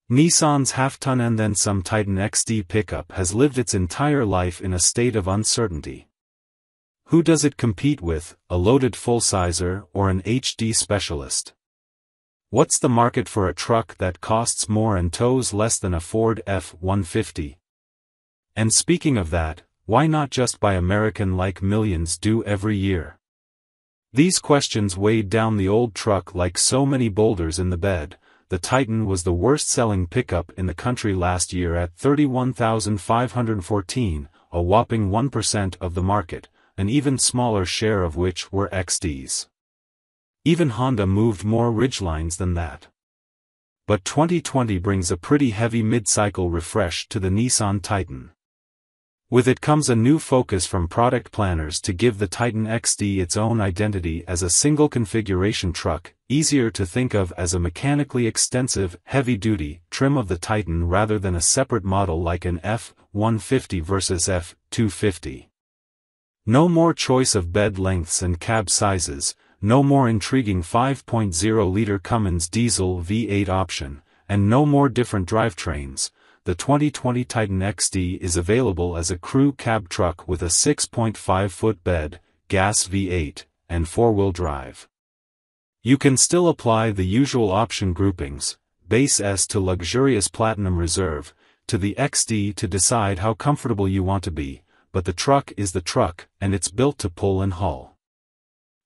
Nissan's half-ton and then some Titan XD pickup has lived its entire life in a state of uncertainty. Who does it compete with, a loaded full-sizer or an HD specialist? What's the market for a truck that costs more and tows less than a Ford F-150? And speaking of that, why not just buy American like millions do every year? These questions weighed down the old truck like so many boulders in the bed. The Titan was the worst-selling pickup in the country last year at 31,514, a whopping 1% of the market, an even smaller share of which were XDs. Even Honda moved more ridgelines than that. But 2020 brings a pretty heavy mid-cycle refresh to the Nissan Titan. With it comes a new focus from product planners to give the Titan XD its own identity as a single configuration truck, easier to think of as a mechanically extensive, heavy-duty trim of the Titan rather than a separate model like an F-150 versus F-250. No more choice of bed lengths and cab sizes, no more intriguing 5.0-liter Cummins diesel V8 option, and no more different drivetrains. The 2020 Titan XD is available as a crew cab truck with a 6.5-foot bed, gas V8, and four-wheel drive. You can still apply the usual option groupings, base S to luxurious Platinum Reserve, to the XD to decide how comfortable you want to be, but the truck is the truck, and it's built to pull and haul.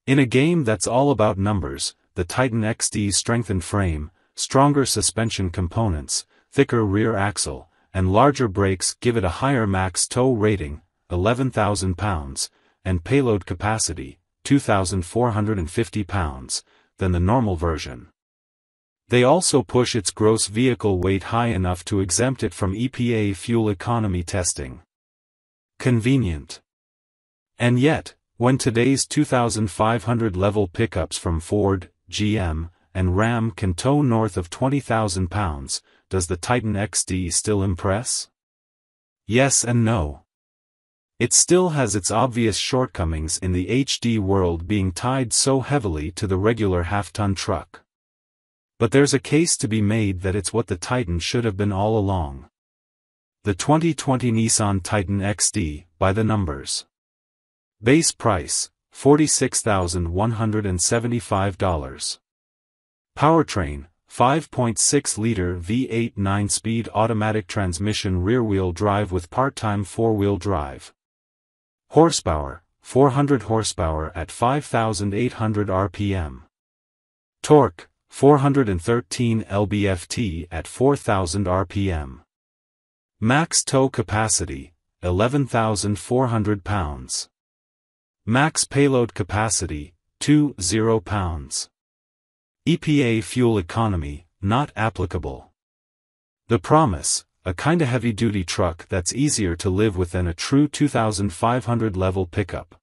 In a game that's all about numbers, the Titan XD's strengthened frame, stronger suspension components, thicker rear axle, and larger brakes give it a higher max tow rating, 11,000 pounds, and payload capacity, 2,450 pounds, than the normal version. They also push its gross vehicle weight high enough to exempt it from EPA fuel economy testing. Convenient. And yet, when today's 2,500 level pickups from Ford, GM, and Ram can tow north of 20,000 pounds, does the Titan XD still impress? Yes and no. It still has its obvious shortcomings in the HD world being tied so heavily to the regular half-ton truck. But there's a case to be made that it's what the Titan should have been all along. The 2020 Nissan Titan XD, by the numbers. Base price, $46,175. Powertrain, 5.6-liter V8 9-speed automatic transmission rear-wheel drive with part-time four-wheel drive. Horsepower, 400 horsepower at 5,800 RPM. Torque, 413 lb-ft at 4,000 RPM. Max tow capacity, 11,400 pounds. Max payload capacity, 20 pounds. EPA fuel economy, not applicable. The promise, a kinda heavy-duty truck that's easier to live with than a true 2,500 level pickup.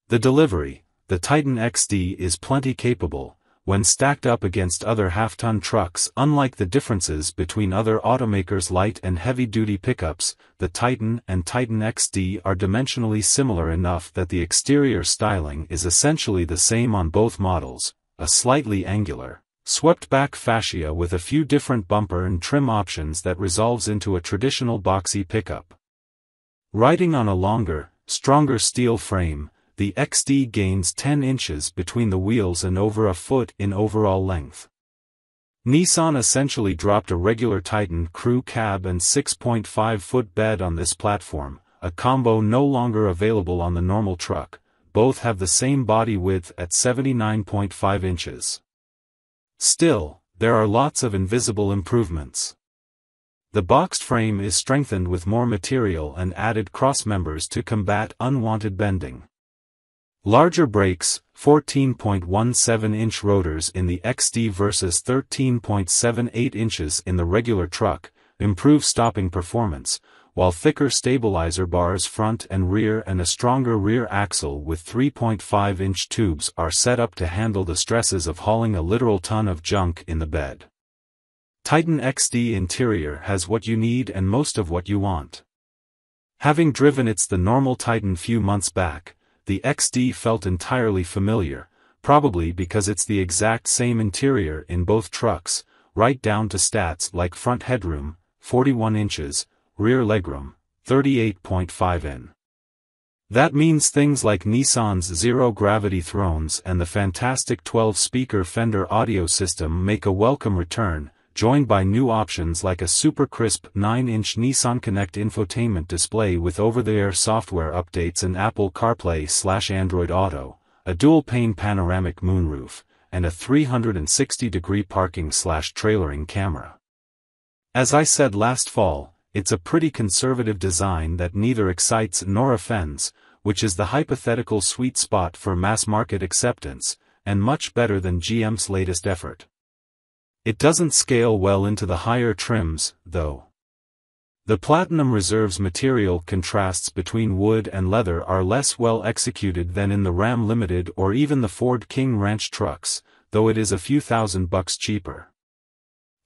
The delivery, the Titan XD is plenty capable, when stacked up against other half-ton trucks. Unlike the differences between other automakers' light and heavy-duty pickups, the Titan and Titan XD are dimensionally similar enough that the exterior styling is essentially the same on both models, a slightly angular, swept-back fascia with a few different bumper and trim options that resolves into a traditional boxy pickup. Riding on a longer, stronger steel frame, the XD gains 10 inches between the wheels and over a foot in overall length. Nissan essentially dropped a regular Titan crew cab and 6.5-foot bed on this platform, a combo no longer available on the normal truck. Both have the same body width at 79.5 inches. Still, there are lots of invisible improvements. The boxed frame is strengthened with more material and added crossmembers to combat unwanted bending. Larger brakes, 14.17-inch rotors in the XD versus 13.78 inches in the regular truck, improve stopping performance, while thicker stabilizer bars front and rear and a stronger rear axle with 3.5-inch tubes are set up to handle the stresses of hauling a literal ton of junk in the bed. Titan XD interior has what you need and most of what you want. Having driven the normal Titan few months back, the XD felt entirely familiar, probably because it's the exact same interior in both trucks, right down to stats like front headroom, 41 inches, rear legroom, 38.5 in. That means things like Nissan's zero-gravity thrones and the fantastic 12-speaker Fender audio system make a welcome return, joined by new options like a super crisp 9-inch Nissan Connect infotainment display with over-the-air software updates and Apple CarPlay/Android Auto, a dual-pane panoramic moonroof, and a 360-degree parking/trailering camera. As I said last fall, it's a pretty conservative design that neither excites nor offends, which is the hypothetical sweet spot for mass-market acceptance, and much better than GM's latest effort. It doesn't scale well into the higher trims, though. The Platinum Reserve's material contrasts between wood and leather are less well executed than in the Ram Limited or even the Ford King Ranch trucks, though it is a few $1,000s cheaper.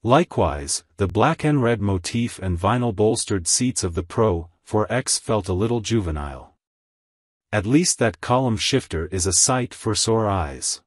Likewise, the black and red motif and vinyl-bolstered seats of the Pro 4X felt a little juvenile. At least that column shifter is a sight for sore eyes.